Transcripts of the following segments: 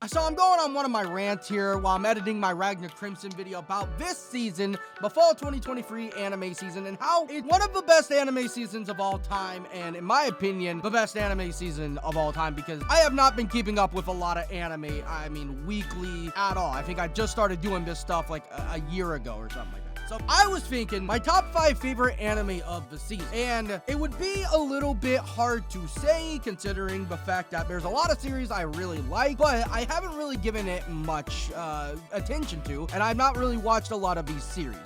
So I'm going on one of my rants here while I'm editing my Ragna Crimson video about this season, the fall 2023 anime season, and how it's one of the best anime seasons of all time, and in my opinion, the best anime season of all time, because I have not been keeping up with a lot of anime, I mean, weekly at all. I think I just started doing this stuff like a year ago or something like that. So I was thinking my top 5 favorite anime of the season, and it would be a little bit hard to say considering the fact that there's a lot of series I really like, but I haven't really given it much attention to, and I've not really watched a lot of these series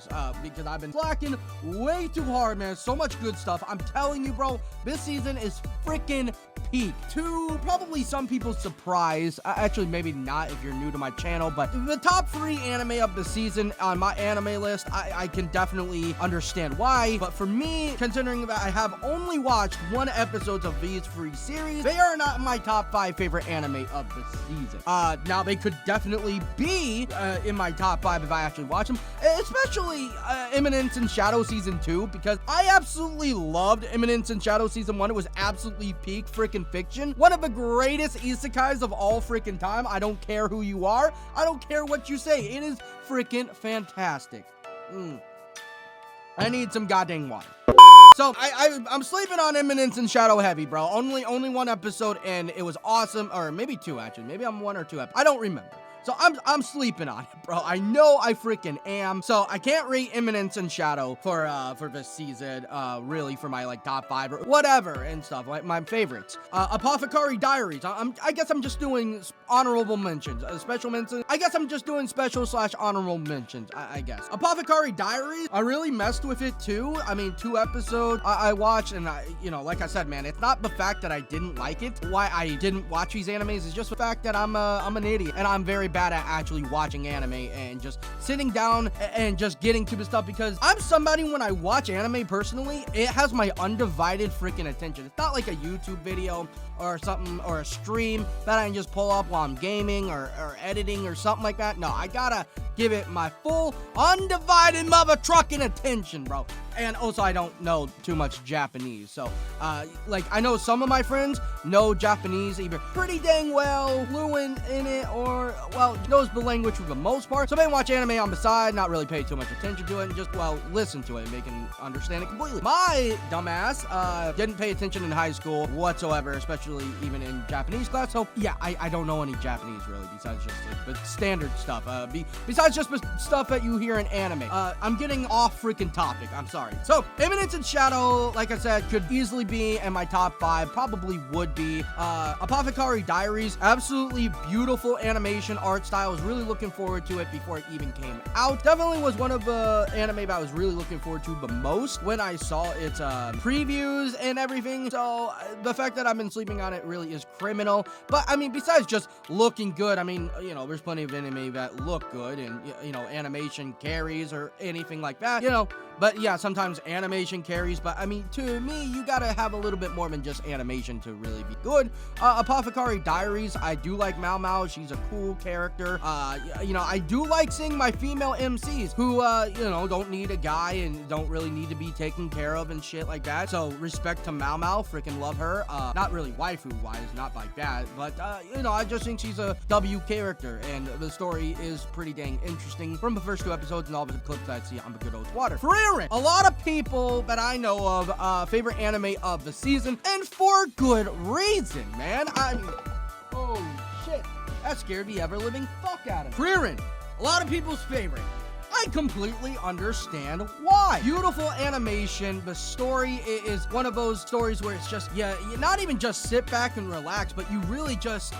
because I've been slacking way too hard, man. So much good stuff. I'm telling you, bro, this season is freaking peak. To probably some people's surprise, actually maybe not if you're new to my channel, but the top 3 anime of the season on my anime list, I can definitely understand why, but for me, considering that I have only watched 1 episode of these 3 series, they are not my top 5 favorite anime of the season. Now they could definitely be in my top 5 if I actually watch them, especially Eminence and Shadow Season 2, because I absolutely loved Eminence and Shadow Season 1. It was absolutely peak freaking fiction. One of the greatest isekais of all freaking time. I don't care who you are. I don't care what you say. It is freaking fantastic. I need some goddamn water. So I'm sleeping on Eminence and Shadow heavy, bro. Only 1 episode, and it was awesome. Or maybe 2, actually. Maybe I'm 1 or 2 episodes. I don't remember. So I'm sleeping on it, bro. I know I freaking am. So I can't rate Eminence and Shadow for this season, really, for my like top 5 or whatever and stuff, like my favorites. Apothecary Diaries. I guess I'm just doing honorable mentions. Special mentions. I guess I'm just doing special / honorable mentions. I guess. Apothecary Diaries. I really messed with it too. I mean, 2 episodes I watched, and you know, like I said, man, it's not the fact that I didn't like it. Why I didn't watch these animes is just the fact that I'm an idiot, and I'm very bad at actually watching anime and just sitting down and just getting to the stuff, because I'm somebody, when I watch anime personally, it has my undivided freaking attention. It's not like a YouTube video or something, or a stream that I can just pull up while I'm gaming or editing or something like that. No, I gotta give it my full undivided mother trucking attention, bro. And also, I don't know too much Japanese, so like, I know some of my friends know Japanese either pretty dang well, fluent in it, or well, knows the language for the most part, so they watch anime on the side, not really pay too much attention to it, and just, well, listen to it, and they can understand it completely. My dumbass didn't pay attention in high school whatsoever, especially even in Japanese class, so yeah, I don't know any Japanese really, besides just the standard stuff, besides just the stuff that you hear in anime. I'm getting off freaking topic, I'm sorry. So, Eminence and Shadow, like I said, could easily be in my top 5, probably would be. Apothecary Diaries, absolutely beautiful animation, art style. I was really looking forward to it before it even came out. Definitely was one of the anime that I was really looking forward to the most when I saw its previews and everything. So, the fact that I've been sleeping on it really is criminal. But, I mean, besides just looking good, I mean, you know, there's plenty of anime that look good and, you know, animation carries or anything like that, you know. But yeah, sometimes animation carries, but I mean, to me, you gotta have a little bit more than just animation to really be good. Apothecary Diaries, I do like Mao Mao. She's a cool character. You know, I do like seeing my female MCs who, you know, don't need a guy and don't really need to be taken care of and shit like that. So respect to Mao Mao, freaking love her. Not really waifu-wise, not like that, but, you know, I just think she's a W character, and the story is pretty dang interesting from the first 2 episodes and all the clips I see on the good old water. Frieren, a lot of people that I know of, favorite anime of the season, and for good reason, man. I mean, holy shit, that scared the ever-living fuck out of me. Frieren, a lot of people's favorite. I completely understand why. Beautiful animation. The story is one of those stories where it's just, yeah, you not even just sit back and relax, but you really just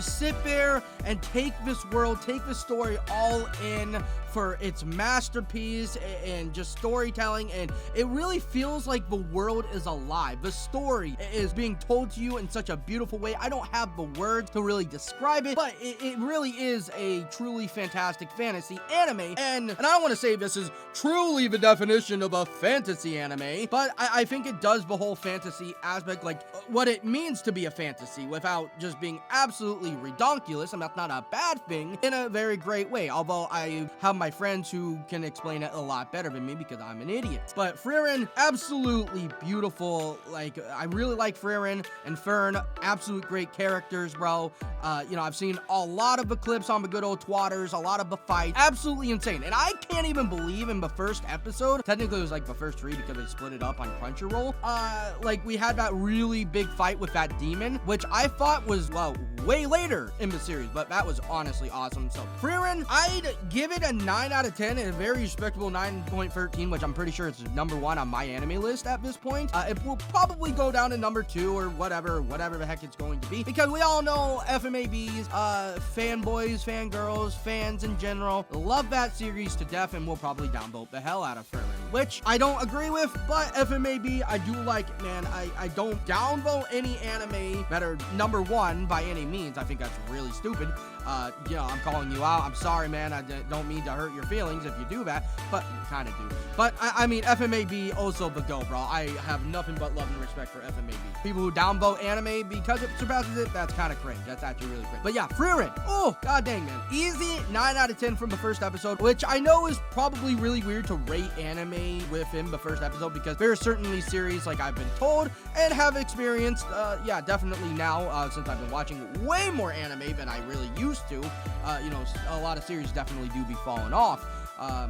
sit there and take this world, take the story all in for its masterpiece and just storytelling, and it really feels like the world is alive. The story is being told to you in such a beautiful way. I don't have the words to really describe it, but it really is a truly fantastic fantasy anime, and And I don't want to say this is truly the definition of a fantasy anime, but I think it does the whole fantasy aspect, like what it means to be a fantasy without just being absolutely redonkulous, and that's not a bad thing, in a very great way. Although I have my friends who can explain it a lot better than me because I'm an idiot. But Frieren, absolutely beautiful. Like, I really like Frieren and Fern, absolute great characters, bro. You know, I've seen a lot of the clips on the good old twatters, a lot of the fights, absolutely insane. And I can't even believe in the first episode, technically it was like the first 3 because they split it up on Crunchyroll, like we had that really big fight with that demon, which I thought was, well, way later in the series, but that was honestly awesome. So Frieren, I'd give it a 9 out of 10, a very respectable 9.13, which I'm pretty sure it's number 1 on my anime list at this point. It will probably go down to number 2 or whatever the heck it's going to be, because we all know FMABs, fanboys, fangirls, fans in general, love that series to death and will probably downvote the hell out of Frieren, which I don't agree with, but FMAB, I do like it, man. I don't downvote any anime that are number 1 by any means. I think that's really stupid. You know, I'm calling you out. I'm sorry, man. I don't mean to hurt your feelings if you do that, but you kind of do. But I mean, FMAB also the go, bro. I have nothing but love and respect for FMAB. People who downvote anime because it surpasses it, that's kind of cringe. That's actually really cringe. But yeah, Frieren. Oh, god dang, man. Easy 9 out of 10 from the first episode, which I know is probably really weird to rate anime within the first episode because there are certainly series, like I've been told and have experienced, yeah, definitely now, since I've been watching way more anime than I really used to, you know, a lot of series definitely do be falling off.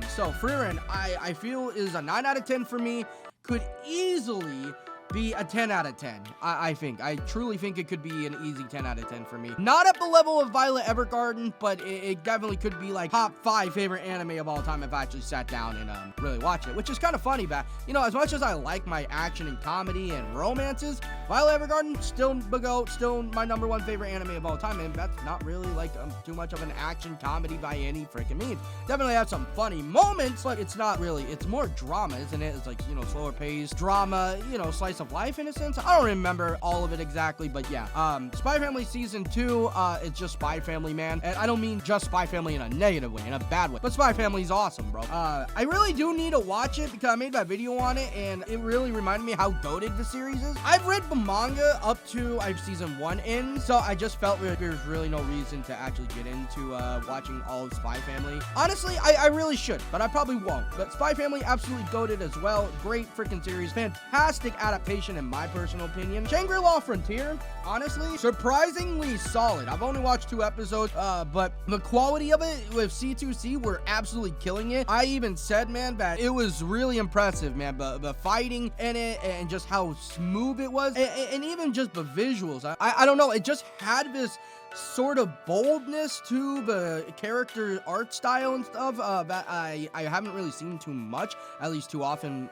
So Frieren, I feel is a 9 out of 10 for me, could easily be a 10 out of 10. I truly think it could be an easy 10 out of 10 for me. Not at the level of Violet Evergarden, but it definitely could be like top 5 favorite anime of all time if I actually sat down and really watched it, which is kind of funny that, you know, as much as I like my action and comedy and romances, Violet Evergarden, still the GOAT, still my number 1 favorite anime of all time, and that's not really like too much of an action comedy by any freaking means. Definitely have some funny moments, but it's not really, it's more drama, isn't it? It's like, you know, slower paced drama, you know, slice of life in a sense. I don't remember all of it exactly, but yeah. Spy Family Season 2, it's just Spy Family, man. And I don't mean just Spy Family in a negative way, in a bad way, but Spy Family's awesome, bro. I really do need to watch it because I made that video on it, and it really reminded me how goated the series is. I've read the manga up to Season 1 in, so I just felt there's really no reason to actually get into watching all of Spy Family. Honestly, I really should, but I probably won't. But Spy Family, absolutely goated as well. Great freaking series. Fantastic adaptation in my personal opinion. Shangri-La Frontier, honestly, surprisingly solid. I've only watched 2 episodes, but the quality of it with C2C were absolutely killing it. I even said, man, that it was really impressive, man, the fighting in it and just how smooth it was, and even just the visuals. I don't know, it just had this sort of boldness to the character art style and stuff that I haven't really seen too much, at least too often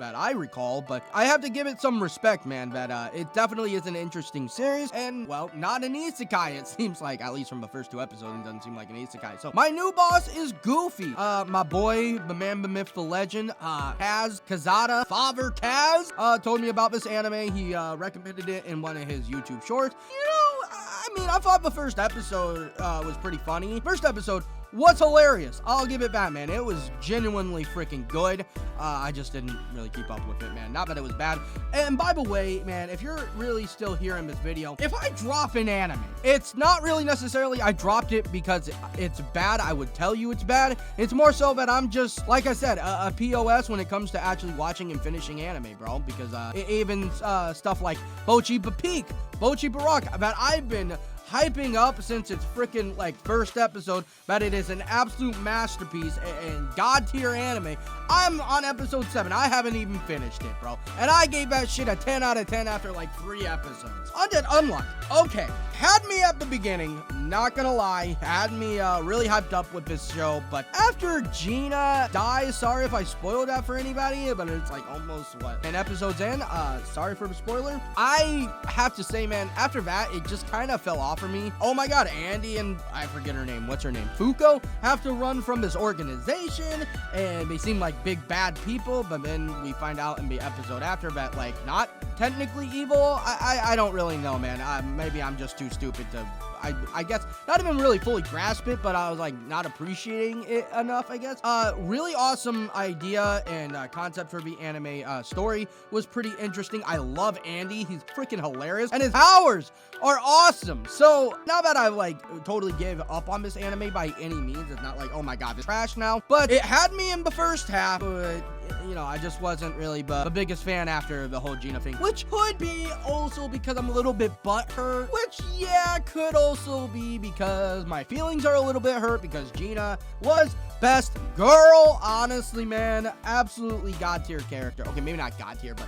that I recall, but I have to give it some respect, man, that it definitely is an interesting series, and, well, not an isekai, it seems like, at least from the first 2 episodes, it doesn't seem like an isekai. So, my new boss is Goofy. My boy, the man, the myth, the legend, Kaz Kazada, Father Kaz, told me about this anime. He recommended it in one of his YouTube shorts. You know, I mean, I thought the first episode was pretty funny. First episode was hilarious. I'll give it that, man. It was genuinely freaking good. I just didn't really keep up with it, man. Not that it was bad. And by the way, man, if you're really still here in this video, if I drop an anime, it's not really necessarily I dropped it because it's bad. I would tell you it's bad. It's more so that I'm just, like I said, a POS when it comes to actually watching and finishing anime, bro. Because even stuff like Bocchi Peak, Bocchi Baraka, that I've been hyping up since its freaking like first episode, that it is an absolute masterpiece and god tier anime. I'm on episode 7. I haven't even finished it, bro, and I gave that shit a 10 out of 10 after like 3 episodes. Undead Unluck, okay, had me at the beginning, not gonna lie, had me really hyped up with this show, but after Gina dies, sorry if I spoiled that for anybody, but it's like almost what, 10 episodes in, sorry for the spoiler. I have to say, man, after that it just kind of fell off for me. Oh my god, Andy and I forget her name, what's her name, Fuko, have to run from this organization, and they seem like big bad people, but then we find out in the episode after that, like, not technically evil. I don't really know, man. Maybe I'm just too stupid to, I guess, not even really fully grasp it, but I was like not appreciating it enough, I guess. Really awesome idea and concept for the anime story was pretty interesting. I love Andy. He's freaking hilarious, and his powers are awesome. So now that I like totally gave up on this anime by any means, it's not like, oh my god, it's trash now, but it had me in the first half, but you know, I just wasn't really the biggest fan after the whole Gina thing, which could be also because I'm a little bit butthurt, which, yeah, could also be because my feelings are a little bit hurt because Gina was best girl. Honestly, man, absolutely god tier character. Okay, maybe not god tier, but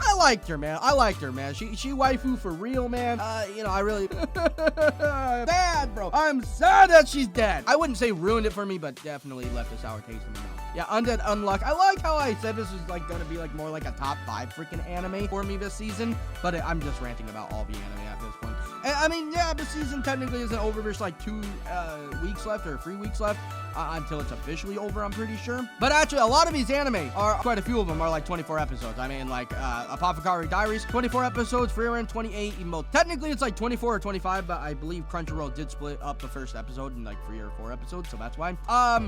I liked her, man. I liked her, man. She waifu for real, man. You know, I really bad, bro. I'm sad that she's dead. I wouldn't say ruined it for me, but definitely left a sour taste in my mouth. Yeah, Undead Unluck. I like how I said this was like gonna be like more like a top 5 freaking anime for me this season, but I'm just ranting about all the anime at this point. And, I mean, yeah, the season technically isn't over. There's like 2 weeks left or 3 weeks left until it's officially over, I'm pretty sure. But actually, a lot of these anime are, quite a few of them are like 24 episodes. I mean, like Apothecary Diaries, 24 episodes, Frieren, 28, even though technically it's like 24 or 25, but I believe Crunchyroll did split up the first episode in like 3 or 4 episodes, so that's why.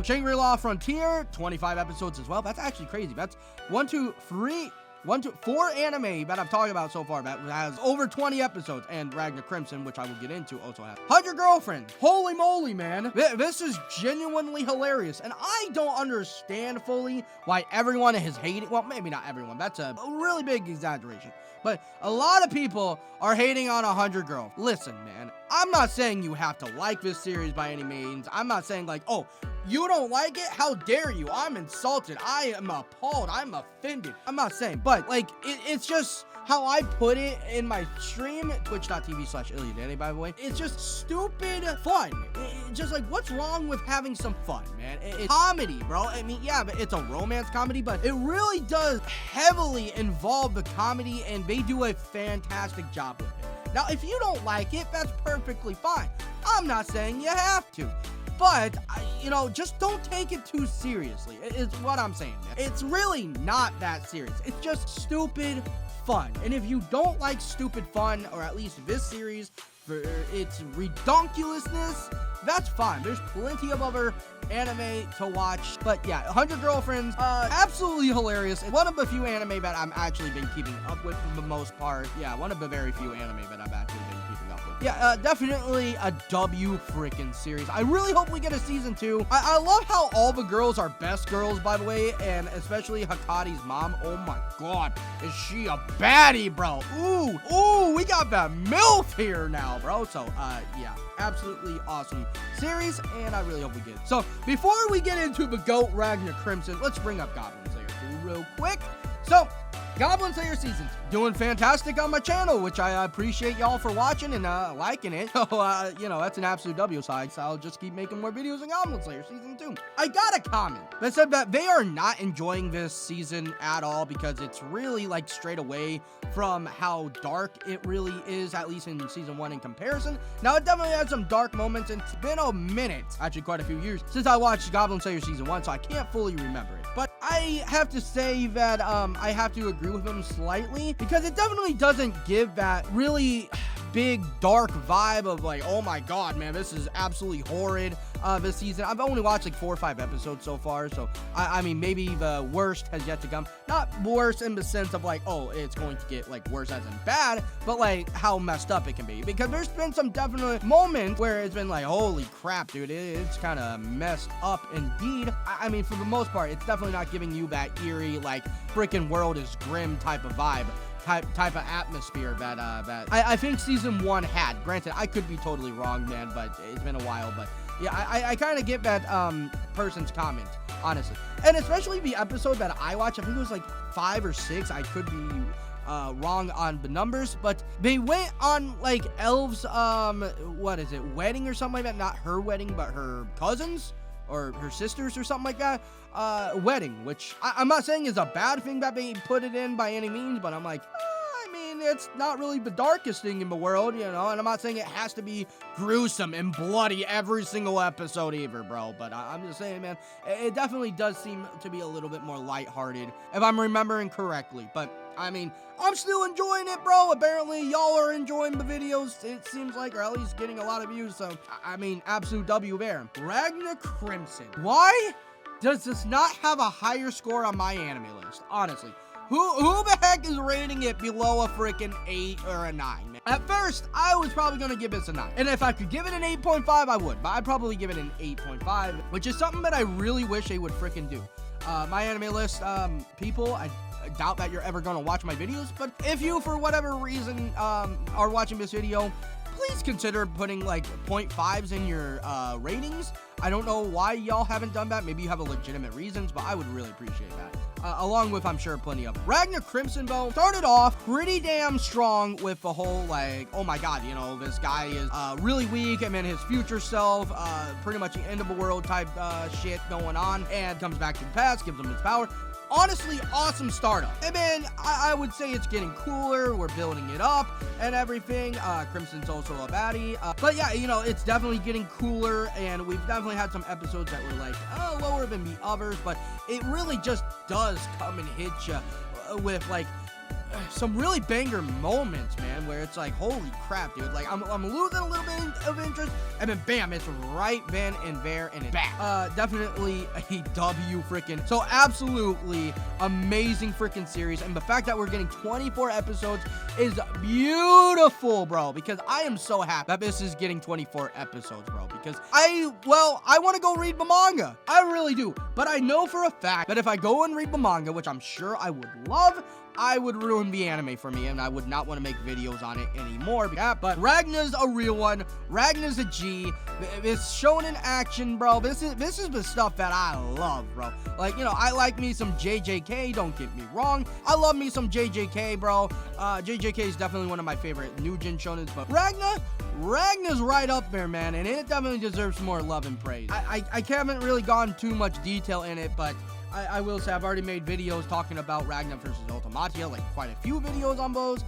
Shangri-La Frontier, 25 episodes as well. That's actually crazy. That's 4 anime that I've talked about so far that has over 20 episodes, and Ragna Crimson, which I will get into, also has 100 Girlfriends. Holy moly, man. This is genuinely hilarious, and I don't understand fully why everyone is hating. Well, maybe not everyone. That's a really big exaggeration. But a lot of people are hating on 100 Girls. Listen, man, I'm not saying you have to like this series by any means. I'm not saying like, oh, you don't like it? How dare you? I'm insulted. I am appalled. I'm offended. I'm not saying, but like, it's just how I put it in my stream, twitch.tv/illyaderebusiness, by the way. It's just stupid fun. Just like, what's wrong with having some fun, man? It's comedy, bro. I mean, yeah, but it's a romance comedy, but it really does heavily involve the comedy, and they do a fantastic job with it. Now, if you don't like it, that's perfectly fine. I'm not saying you have to. But, you know, just don't take it too seriously, is what I'm saying, man. It's really not that serious. It's just stupid fun. And if you don't like stupid fun, or at least this series, for its redonkulousness, that's fine. There's plenty of other anime to watch. But yeah, 100 Girlfriends, absolutely hilarious. It's one of the few anime that I'm actually been keeping up with for the most part. Yeah, one of the very few anime that I've actually been keeping up with. Yeah, definitely a W freaking series. I really hope we get a season 2. I love how all the girls are best girls, by the way, and especially Hakari's mom. Oh my god, is she a baddie, bro? Ooh, we got that MILF here now, bro. So, yeah, absolutely awesome series, and I really hope we get it. So, before we get into the GOAT Ragna Crimson, let's bring up Goblin Slayer 2 real quick. So, Goblin Slayer Season 2, doing fantastic on my channel, which I appreciate y'all for watching and liking it. So, you know, that's an absolute W side, so I'll just keep making more videos on Goblin Slayer Season 2. I got a comment that said that they are not enjoying this season at all because it's really, like, straight away from how dark it really is, at least in Season 1 in comparison. Now, it definitely had some dark moments, and it's been a minute, actually quite a few years, since I watched Goblin Slayer Season 1, so I can't fully remember it. But I have to say that I have to agree with him slightly, because it definitely doesn't give that really big dark vibe of like, oh my god, man, this is absolutely horrid this season. I've only watched like 4 or 5 episodes so far, so I mean, maybe the worst has yet to come. Not worse in the sense of like, oh, it's going to get like worse as in bad, but like how messed up it can be, because there's been some definite moments where it's been like, holy crap, dude, it's kind of messed up indeed. I mean, for the most part, it's definitely not giving you that eerie, like, freaking world is grim type of vibe. Type of atmosphere that I think Season 1 had. Granted, I could be totally wrong, man, but it's been a while. But yeah, I kind of get that person's comment, honestly. And especially the episode that I watched, I think it was like 5 or 6. I could be wrong on the numbers, but they went on like Elve's what is it, wedding or something like that. Not her wedding, but her cousin's or her sisters or something like that, wedding, which I'm not saying is a bad thing that they put it in by any means, but I'm like, I mean, it's not really the darkest thing in the world, you know, and I'm not saying it has to be gruesome and bloody every single episode either, bro, but I'm just saying, man, it definitely does seem to be a little bit more lighthearted, if I'm remembering correctly. But I mean, I'm still enjoying it, bro. Apparently, y'all are enjoying the videos, it seems like, or at least getting a lot of views. So, I mean, absolute W there. Ragna Crimson. Why does this not have a higher score on my anime list? Honestly. Who the heck is rating it below a freaking 8 or a 9, man? At first, I was probably going to give this a 9. And if I could give it an 8.5, I would. But I'd probably give it an 8.5, which is something that I really wish they would freaking do. My anime list, people, I doubt that you're ever going to watch my videos. But if you, for whatever reason, are watching this video, please consider putting like 0.5s in your ratings. I don't know why y'all haven't done that. Maybe you have a legitimate reasons, but I would really appreciate that. Along with, I'm sure, plenty of Ragna Crimson, though, started off pretty damn strong with the whole, like, oh my god, you know, this guy is really weak, and then his future self, pretty much the end of the world type shit going on, and comes back to the past, gives him his power. Honestly, awesome startup. And then I would say it's getting cooler. We're building it up and everything. Crimson's also a baddie. But yeah, you know, it's definitely getting cooler, and we've definitely had some episodes that were like, lower than the others, but it really just does come and hit you with like some really banger moments, man, where it's like, holy crap, dude, like I'm losing a little bit of interest, and then bam, it's right then and there, and it's back. Definitely a W freaking. So absolutely amazing freaking series, and the fact that we're getting 24 episodes is beautiful, bro, because I am so happy that this is getting 24 episodes, bro, because I want to go read the manga. I really do, but I know for a fact that if I go and read the manga, which I'm sure I would love, I would ruin the anime for me, and I would not want to make videos on it anymore. Yeah, but Ragna's a real one. Ragna's a G. It's shown in action, bro. This is the stuff that I love, bro. Like, you know, I like me some JJK, don't get me wrong. I love me some JJK, bro. JJK is definitely one of my favorite Nujin shonens, but Ragna's right up there, man, and it definitely deserves more love and praise. I haven't really gone too much detail in it, but I will say I've already made videos talking about Ragna versus Ultimatia, like quite a few videos on those.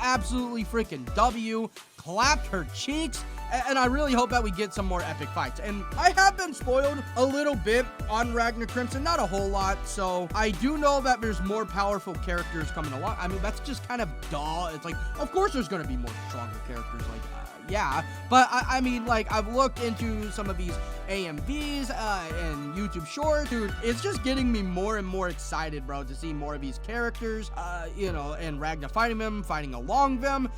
Absolutely freaking W. Clapped her cheeks. And I really hope that we get some more epic fights. And I have been spoiled a little bit on Ragna Crimson, not a whole lot. So I do know that there's more powerful characters coming along. I mean, that's just kind of duh. It's like, of course there's going to be more stronger characters, like, yeah, but I mean, like, I've looked into some of these AMVs and YouTube shorts. Dude, it's just getting me more and more excited, bro, to see more of these characters, you know, and Ragna fighting along them.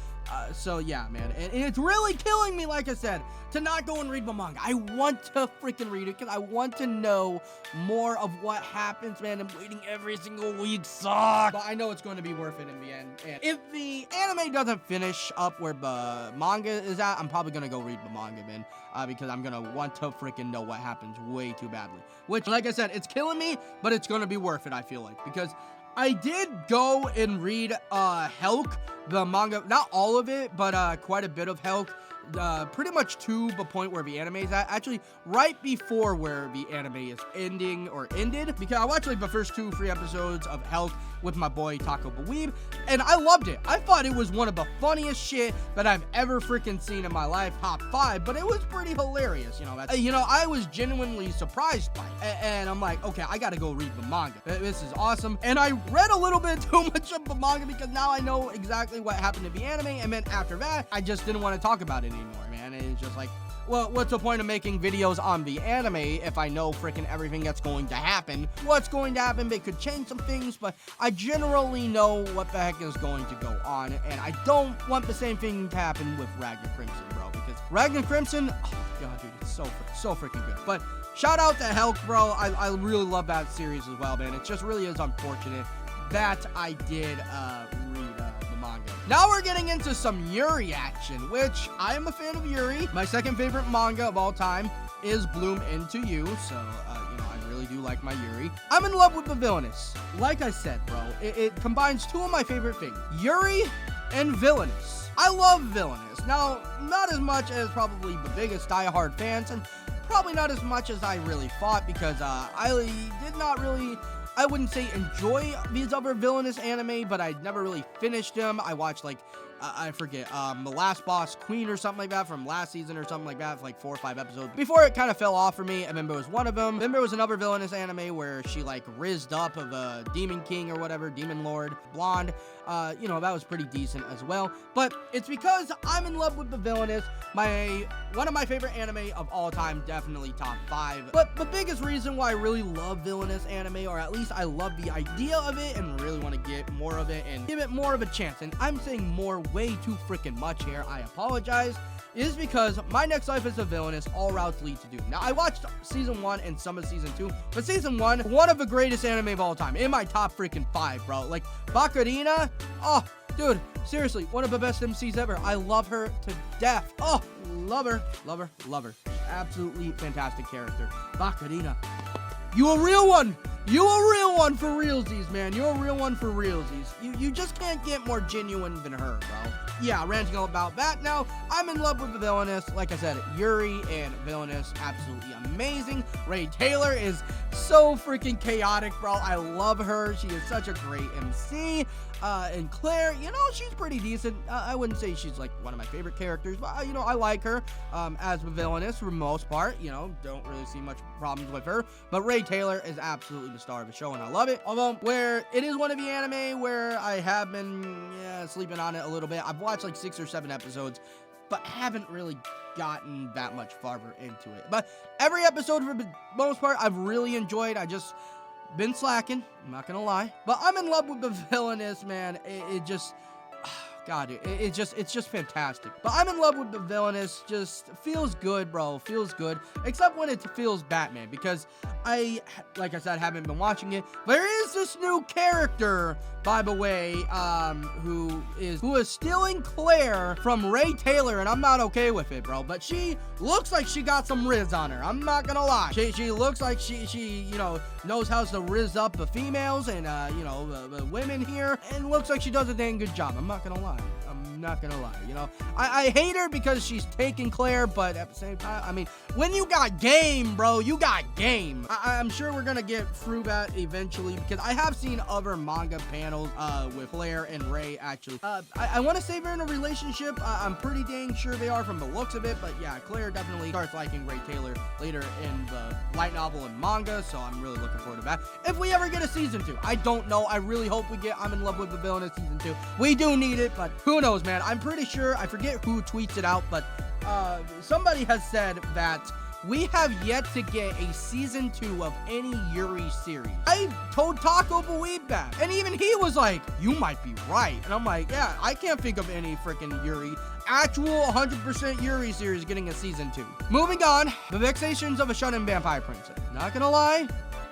So yeah, man, and it's really killing me, like I said, to not go and read the manga. I want to freaking read it because I want to know more of what happens, man. I'm waiting every single week, sucks. But I know it's going to be worth it in the end. And if the anime doesn't finish up where the manga is at, I'm probably going to go read the manga, man, because I'm going to want to freaking know what happens way too badly. Which, like I said, it's killing me, but it's going to be worth it, I feel like, because I did go and read Helk, the manga, not all of it, but quite a bit of Helk, pretty much to the point where the anime is at, actually right before where the anime is ending or ended, because I watched like the first 2-3 episodes of Helk with my boy Taco Baweeb, and I loved it. I thought it was one of the funniest shit that I've ever freaking seen in my life, top 5, but it was pretty hilarious, you know. I was genuinely surprised by it, and I'm like, okay, I gotta go read the manga. This is awesome. And I read a little bit too much of the manga because now I know exactly what happened to the anime, and then after that, I just didn't want to talk about it anymore, man. It's just like, well, what's the point of making videos on the anime if I know freaking everything that's going to happen? What's going to happen? They could change some things, but I generally know what the heck is going to go on, and I don't want the same thing to happen with Ragna Crimson, bro, because Ragna Crimson, oh god, dude, it's so freaking good. But shout out to Helk, bro. I really love that series as well, man. It just really is unfortunate that I did read the manga. Now we're getting into some Yuri action, which I am a fan of Yuri. My second favorite manga of all time is Bloom Into You, so, you know, I really do like my Yuri. I'm in love with the Villainess. Like I said, bro, it combines two of my favorite things, Yuri and Villainess. I love Villainess. Now, not as much as probably the biggest diehard fans, and probably not as much as I really thought, because I did not really, I wouldn't say enjoy these other Villainous anime, but I never really finished them. I watched like I forget, the last boss queen or something like that from last season or something like that, for like 4 or 5 episodes. Before it kind of fell off for me, I remember it was one of them. Then there was another Villainess anime where she like rizzed up of a demon king or whatever, demon lord, blonde. You know, that was pretty decent as well. But it's because I'm in love with the Villainess. One of my favorite anime of all time, definitely top 5. But the biggest reason why I really love Villainess anime, or at least I love the idea of it and really want to get more of it and give it more of a chance, and I'm saying more way too freaking much here, I apologize, is because my next life as a Villainess, all routes lead to Doom. Now, I watched season 1 and some of season 2, but season 1, one of the greatest anime of all time, in my top freaking 5, bro. Like, Bakurina, oh, dude, seriously, one of the best MCs ever. I love her to death. Oh, love her, love her, love her. Absolutely fantastic character. Bakurina, you a real one. You a real one for realsies, man. You're a real one for realsies. You just can't get more genuine than her, bro. Yeah, ranting all about that. Now, I'm in love with the Villainess. Like I said, Yuri and Villainess, absolutely amazing. Ray Taylor is so freaking chaotic, bro. I love her. She is such a great MC. And Claire, you know, she's pretty decent. I wouldn't say she's like one of my favorite characters, but you know, I like her as the Villainess for the most part. You know, don't really see much problems with her. But Ray Taylor is absolutely the star of the show, and I love it. Although, where it is one of the anime where I have been sleeping on it a little bit. I've watched like 6 or 7 episodes, but haven't really gotten that much farther into it. But every episode, for the most part, I've really enjoyed. I just been slacking, I'm not gonna lie, but I'm in love with the Villainess, man. It just, God, it's just fantastic. But I'm in love with the Villainess. Just feels good, bro. Feels good. Except when it feels Batman, because like I said, haven't been watching it. There is this new character, by the way, who is stealing Claire from Ray Taylor, and I'm not okay with it, bro. But she looks like she got some riz on her. I'm not gonna lie. She looks like she you know, knows how to riz up the females and you know, the women here, and looks like she does a dang good job. I'm not gonna lie. I'm not gonna lie, you know. I hate her because she's taking Claire, but at the same time, I mean, when you got game, bro, you got game. I'm sure we're gonna get through that eventually, because I have seen other manga panels with Claire and Ray, actually. I want to say they're in a relationship. I'm pretty dang sure they are from the looks of it, but yeah, Claire definitely starts liking Ray Taylor later in the light novel and manga, so I'm really looking forward to that. If we ever get a season 2, I don't know. I really hope we get I'm in love with the Villainess season 2. We do need it, but who knows, man. I'm pretty sure, I forget who tweets it out, but somebody has said that we have yet to get a season 2 of any Yuri series. I told Taco Believe that, and even he was like, you might be right. And I'm like, yeah, I can't think of any freaking Yuri, actual 100% Yuri series getting a season 2. Moving on, the Vexations of a Shonen Vampire Princess. Not gonna lie,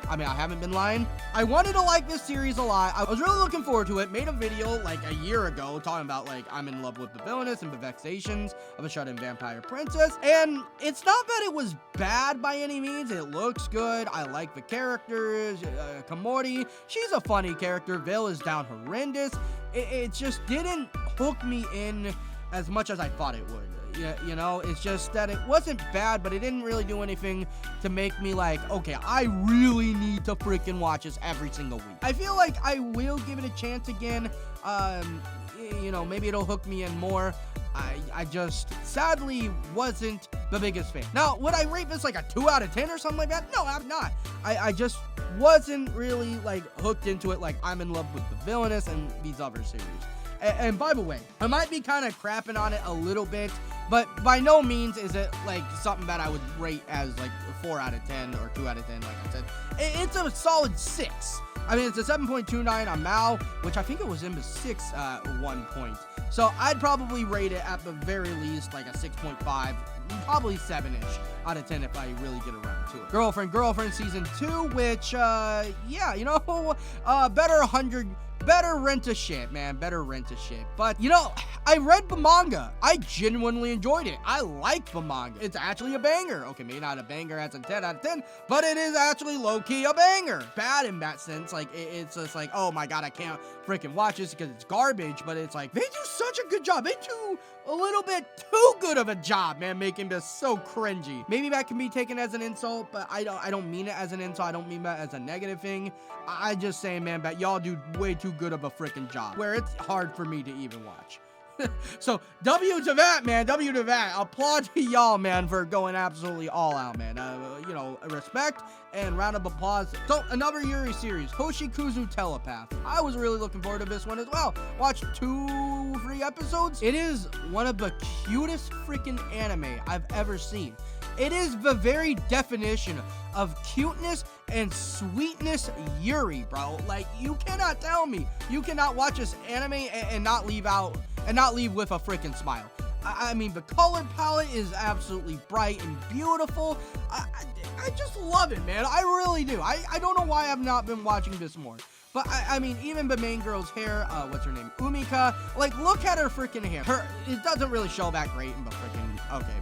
I mean, I haven't been lying. I wanted to like this series a lot. I was really looking forward to it. Made a video like a year ago talking about like I'm in love with the Villainess and the Vexations of a Shonen Vampire Princess. And it's not that it was bad by any means. It looks good. I like the characters. Komori, she's a funny character. Veil is down horrendous. It just didn't hook me in as much as I thought it would. Yeah, you know, it's just that it wasn't bad, but it didn't really do anything to make me like, okay, I really need to freaking watch this every single week. I feel like I will give it a chance again. You know, maybe it'll hook me in more. I just sadly wasn't the biggest fan. Now, would I rate this like a 2 out of 10 or something like that? No, I'm not. I just wasn't really like hooked into it like I'm in love with the Villainess and these other series. And by the way, I might be kind of crapping on it a little bit, but by no means is it like something that I would rate as like a 4 out of 10 or 2 out of 10, like I said. It's a solid 6. I mean, it's a 7.29 on Mal, which I think it was in the 6 at one point. So I'd probably rate it at the very least like a 6.5, probably 7-ish out of 10 if I really get around to it. Girlfriend season 2, which, yeah, you know, better rent a shit, man. Better rent a shit. But, you know, I read the manga. I genuinely enjoyed it. I like the manga. It's actually a banger. Okay, maybe not a banger as a 10 out of 10, but it is actually low-key a banger. Bad in that sense. Like, it's just like, oh my god, I can't freaking watch this because it's garbage. But it's like, they do such a good job. They do a little bit too good of a job, man, making this so cringy. Maybe that can be taken as an insult, but I don't mean it as an insult. I don't mean that as a negative thing. I just say, man, that y'all do way too good of a freaking job, where it's hard for me to even watch. So W to that, man. W to that. Applaud to y'all, man, for going absolutely all out, man. You know, respect and round of applause. So another Yuri series, Hoshikuzu Telepath. I was really looking forward to this one as well. Watched 2-3 episodes. It is one of the cutest freaking anime I've ever seen. It is the very definition of cuteness and sweetness Yuri, bro. Like, you cannot tell me you cannot watch this anime and not leave with a freaking smile. I mean, the color palette is absolutely bright and beautiful. I just love it, man. I really do. I don't know why I've not been watching this more. But I mean, even the main girl's hair, what's her name? Umika. Like, look at her freaking hair. It doesn't really show that great in the freaking,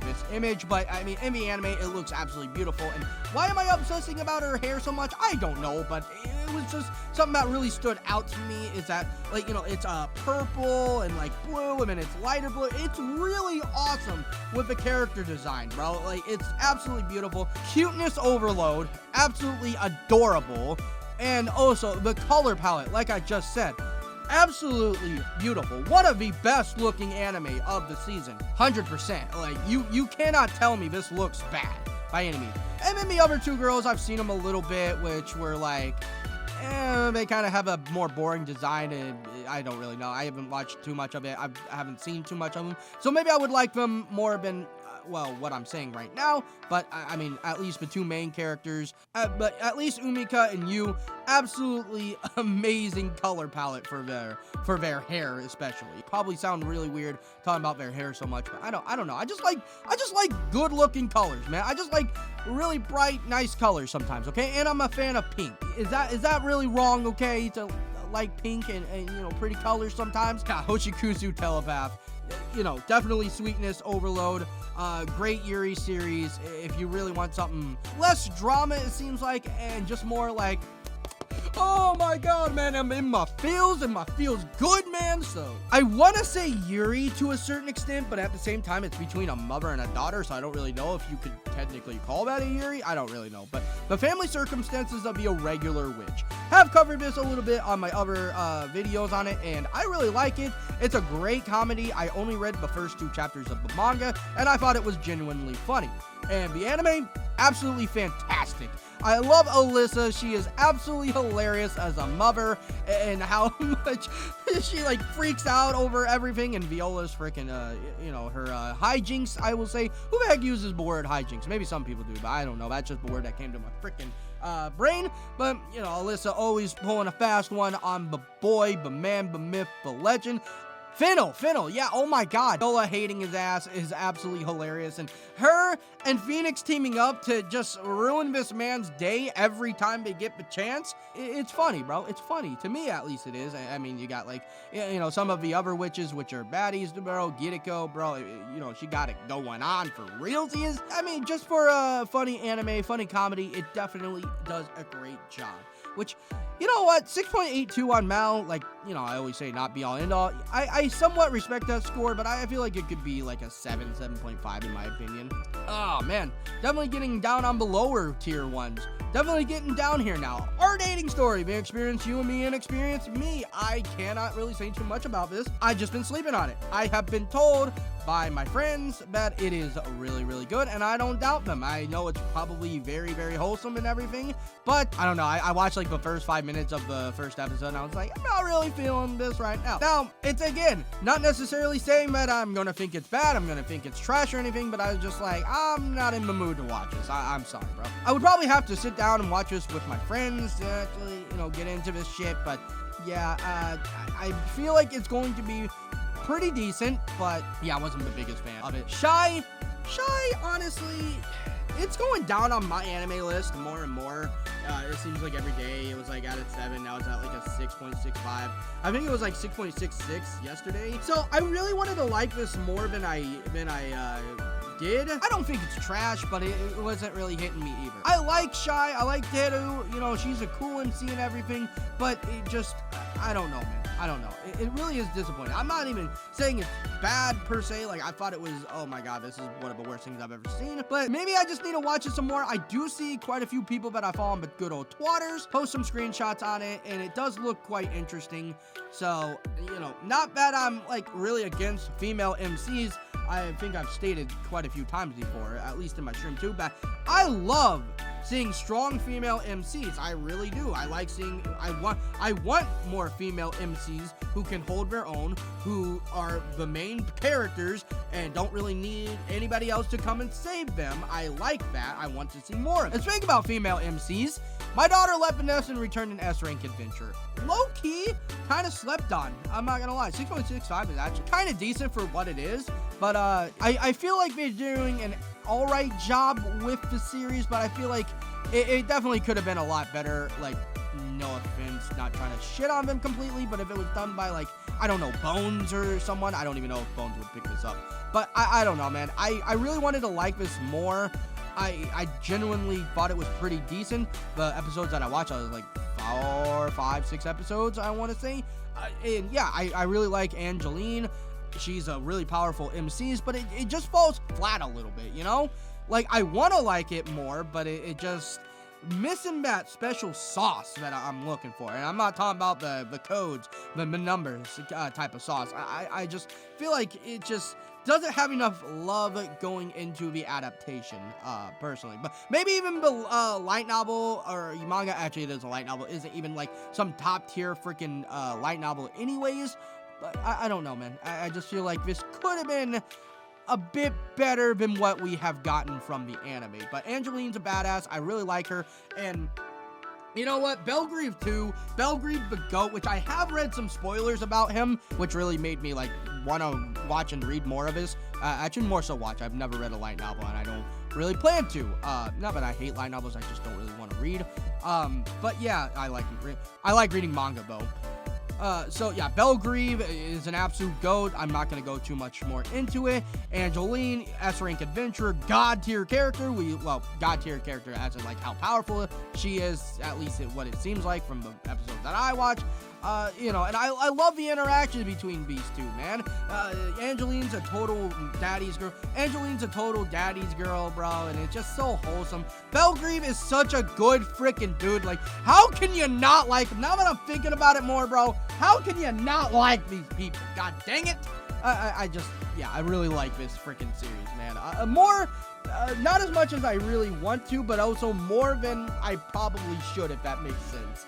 this image. But I mean, in the anime, it looks absolutely beautiful. And why am I obsessing about her hair so much? I don't know. But it was just something that really stood out to me is that, like, you know, it's purple and like blue and then it's lighter blue. It's really awesome with the character design, bro. Like, it's absolutely beautiful. Cuteness overload. Absolutely adorable. And also, the color palette, like I just said, absolutely beautiful. One of the best looking anime of the season. 100%. Like, you cannot tell me this looks bad by any means. And then the other two girls, I've seen them a little bit, which were like, they kind of have a more boring design, and I don't really know. I haven't watched too much of it. I haven't seen too much of them. So maybe I would like them more than... well, what I'm saying right now, but I mean, at least the two main characters, but at least Umika and Yu, absolutely amazing color palette for their hair, especially. Probably sound really weird talking about their hair so much, but I don't know. I just like good looking colors, man. I just like really bright, nice colors sometimes, okay? And I'm a fan of pink. Is that really wrong, okay, to like pink and you know, pretty colors sometimes? Yeah, Hoshikuzu Telepath. You know, definitely sweetness overload. Great Yuri series. If you really want something less drama, it seems like, and just more like, oh my god, man, I'm in my feels, and my feels good, man. So I want to say Yuri to a certain extent, but at the same time, it's between a mother and a daughter, so I don't really know if you could technically call that a Yuri. I don't really know. But the family circumstances of the Irregular Witch. Have covered this a little bit on my other videos on it, and I really like it. It's a great comedy. I only read the first 2 chapters of the manga, and I thought it was genuinely funny. And the anime, absolutely fantastic. I love Alyssa. She is absolutely hilarious as a mother, and how much she like freaks out over everything. And Viola's freaking, you know, her hijinks, I will say. Who the heck uses the word hijinks? Maybe some people do, but I don't know. That's just the word that came to my freaking brain. But, you know, Alyssa always pulling a fast one on the boy, the man, the myth, the legend. Finnell, yeah, oh my god. Viola hating his ass is absolutely hilarious, and her and Phoenix teaming up to just ruin this man's day every time they get the chance, it's funny, bro. It's funny. To me, at least it is. I mean, you got, like, you know, some of the other witches, which are baddies, bro. Giriko, bro, you know, she got it going on for realsies. I mean, just for a funny anime, funny comedy, it definitely does a great job. Which, you know what, 6.82 on Mal, like, you know, I always say not be all end all. I somewhat respect that score, but I feel like it could be like a 7.5 in my opinion. Oh, man, definitely getting down on the lower tier ones. Definitely getting down here now. Our dating story, the experience you and me and experience me. I cannot really say too much about this. I've just been sleeping on it. I have been told by my friends that it is really, really good, and I don't doubt them. I know it's probably very, very wholesome and everything, but I don't know. I watched like the first 5 minutes of the first episode, and I was like, I'm not really feeling this right now. Now, it's again, not necessarily saying that I'm gonna think it's bad, I'm gonna think it's trash or anything, but I was just like, I'm not in the mood to watch this. I'm sorry, bro. I would probably have to sit down and watch this with my friends to actually, you know, get into this shit, but yeah, I feel like it's going to be pretty decent, but yeah, I wasn't the biggest fan of it. Shy, honestly, it's going down on my anime list more and more. It seems like every day it was like at a 7, now it's at like a 6.65. I think it was like 6.66 yesterday. So I really wanted to like this more than I did. I don't think it's trash, but it wasn't really hitting me either. I like Shy. I like Teru. You know, she's a cool MC and everything, but it just, I don't know, man. I don't know. It really is disappointing. I'm not even saying it's bad per se. Like, I thought it was, oh my god, this is one of the worst things I've ever seen. But maybe I just need to watch it some more. I do see quite a few people that I follow on, but good old Twatters post some screenshots on it, and it does look quite interesting. So, you know, not that I'm like really against female MCs. I think I've stated quite a few times before, at least in my stream too, but I love seeing strong female MCs. I really do. I like seeing, I want more female MCs who can hold their own, who are the main characters and don't really need anybody else to come and save them. I like that. I want to see more. And speaking about female MCs, my daughter left Vanessa and returned an S-rank adventure. Low-key, kind of slept on. I'm not gonna lie. 6.65 is actually kind of decent for what it is, but I feel like they're doing an alright job with the series, but I feel like it definitely could have been a lot better. Like, no offense, not trying to shit on them completely, but if it was done by, like, I don't know, Bones or someone, I don't even know if Bones would pick this up, but I don't know, man. I really wanted to like this more. I genuinely thought it was pretty decent. The episodes that I watched, I was like 4, 5, 6 episodes, I want to say. And yeah, I really like Angeline. She's a really powerful MC, but it just falls flat a little bit, you know? Like, I want to like it more, but it just missing that special sauce that I'm looking for. And I'm not talking about the codes, the numbers type of sauce. I just feel like it just doesn't have enough love going into the adaptation, personally. But maybe even the light novel or manga, actually it is a light novel, isn't even like some top tier freaking light novel anyways. But I don't know, man. I just feel like this could have been a bit better than what we have gotten from the anime. But Angeline's a badass. I really like her. And you know what? Belgrieve 2, Belgrieve the GOAT, which I have read some spoilers about him, which really made me like want to watch and read more of his. Actually, more so watch. I've never read a light novel, and I don't really plan to. Not that I hate light novels, I just don't really want to read. But yeah, I like reading manga though. So yeah, Belgrieve is an absolute GOAT. I'm not going to go too much more into it. Angeline, S-rank adventurer, god tier character. God tier character as in like how powerful she is, at least what it seems like from the episodes that I watch. You know, and I love the interaction between these two, man. Angeline's a total daddy's girl. Angeline's a total daddy's girl, bro, and it's just so wholesome. Belgrieve is such a good freaking dude. Like, how can you not like him? Now that I'm thinking about it more, bro, how can you not like these people? God dang it. I really like this freaking series, man. Not as much as I really want to, but also more than I probably should, if that makes sense.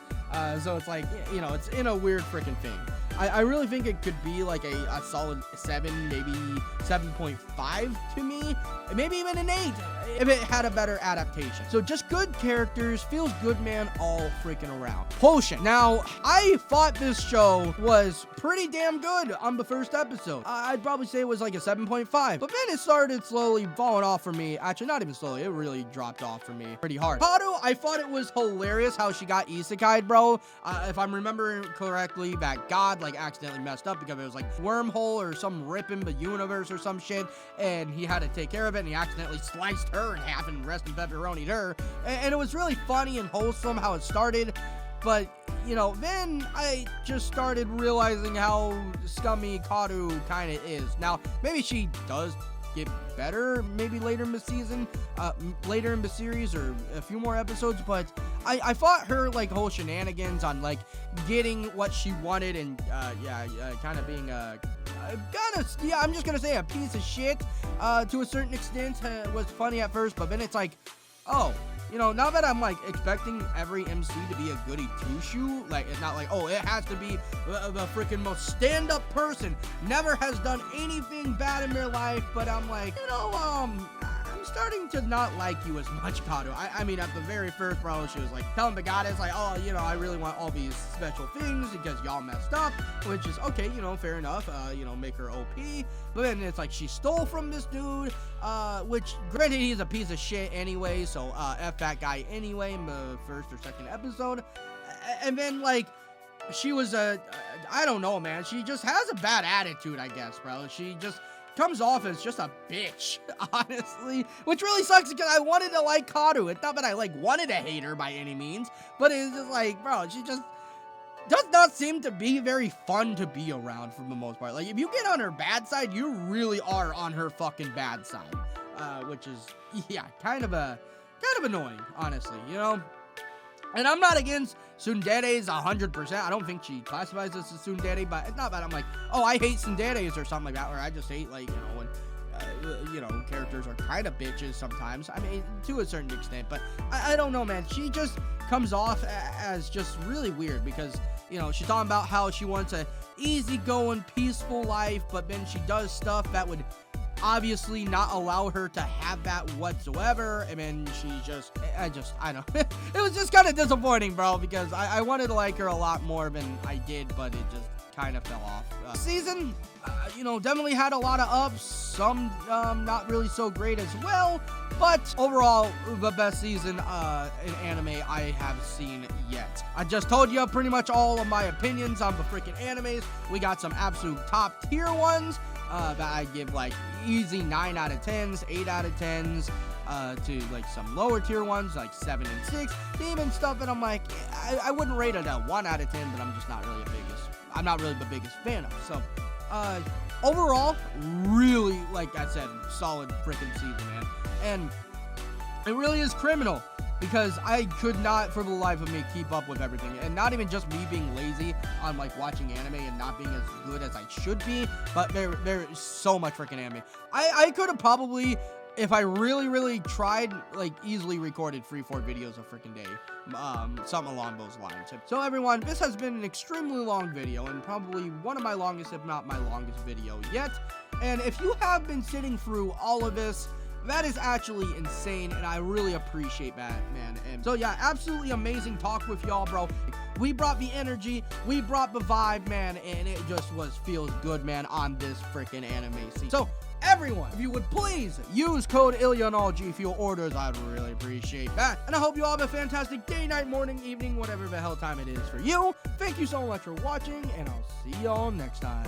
So it's like, you know, it's in a weird freaking thing. I really think it could be like a solid 7, maybe 7.5 to me, maybe even an 8 if it had a better adaptation. So just good characters, feels good, man, all freaking around. Potion. Now, I thought this show was pretty damn good on the first episode. I'd probably say it was like a 7.5, but then it started slowly falling off for me. Actually, not even slowly, it really dropped off for me pretty hard. Koto, I thought it was hilarious how she got isekai'd, bro. If I'm remembering correctly, that god like accidentally messed up because it was like wormhole or some rip in the universe or some shit, and he had to take care of it, and he accidentally sliced her in half and rest in pepperoni'd her, and it was really funny and wholesome how it started. But, you know, then I just started realizing how scummy Koto kind of is. Now, maybe she does get better maybe later in the season, later in the series, or a few more episodes, but I thought her like whole shenanigans on like getting what she wanted and kind of being I'm just gonna say a piece of shit to a certain extent was funny at first, but then it's like, oh, you know, now that I'm like expecting every MC to be a goody two-shoe, like it's not like, oh, it has to be the freaking most stand-up person, never has done anything bad in their life, but I'm like, you know, I'm starting to not like you as much, Koto. I mean, at the very first, bro, she was like telling the goddess, like, oh, you know, I really want all these special things because y'all messed up, which is okay, you know, fair enough, you know, make her OP. But then it's like she stole from this dude, which granted he's a piece of shit anyway, so F that guy anyway in the first or second episode. And then like she was I don't know, man, she just has a bad attitude, I guess, bro. She just comes off as just a bitch, honestly, which really sucks because I wanted to like Koto. It's not that I like wanted to hate her by any means, but it's just like, bro, she just does not seem to be very fun to be around for the most part. Like, if you get on her bad side, you really are on her fucking bad side, which is, yeah, kind of annoying, honestly, you know? And I'm not against tsunderes 100%. I don't think she classifies as a tsundere, but it's not that I'm like, oh, I hate tsunderes or something like that, or I just hate, like, when, characters are kind of bitches sometimes. I mean, to a certain extent, but I don't know, man. She just comes off as just really weird because, she's talking about how she wants a easygoing, peaceful life, but then she does stuff that would obviously not allow her to have that whatsoever, and then I don't know. It was just kind of disappointing, bro, because I wanted to like her a lot more than I did, but it just kind of fell off. Season, definitely had a lot of ups, some not really so great as well, but overall, the best season in anime I have seen yet. I just told you pretty much all of my opinions on the freaking animes. We got some absolute top tier ones that I give like easy 9 out of 10s, 8 out of 10s, to like some lower tier ones like 7 and 6, demon stuff, and I'm like, I wouldn't rate it a 1 out of 10, but I'm just not really the biggest fan of. So overall, really, like I said, solid freaking season, man. And it really is criminal because I could not for the life of me keep up with everything, and not even just me being lazy on like watching anime and not being as good as I should be, but there is so much freaking anime. I could have probably, if I really tried, like easily recorded 3-4 videos a freaking day, something along those lines. So everyone, this has been an extremely long video, and probably one of my longest, if not my longest video yet. And if you have been sitting through all of this, that is actually insane, and I really appreciate that, man. And so yeah, absolutely amazing talk with y'all, bro. We brought the energy, we brought the vibe, man, and it just feels good, man, on this freaking anime scene. So everyone, if you would please use code illyaderebusiness for your orders, I'd really appreciate that. And I hope you all have a fantastic day, night, morning, evening, whatever the hell time it is for you. Thank you so much for watching, and I'll see y'all next time.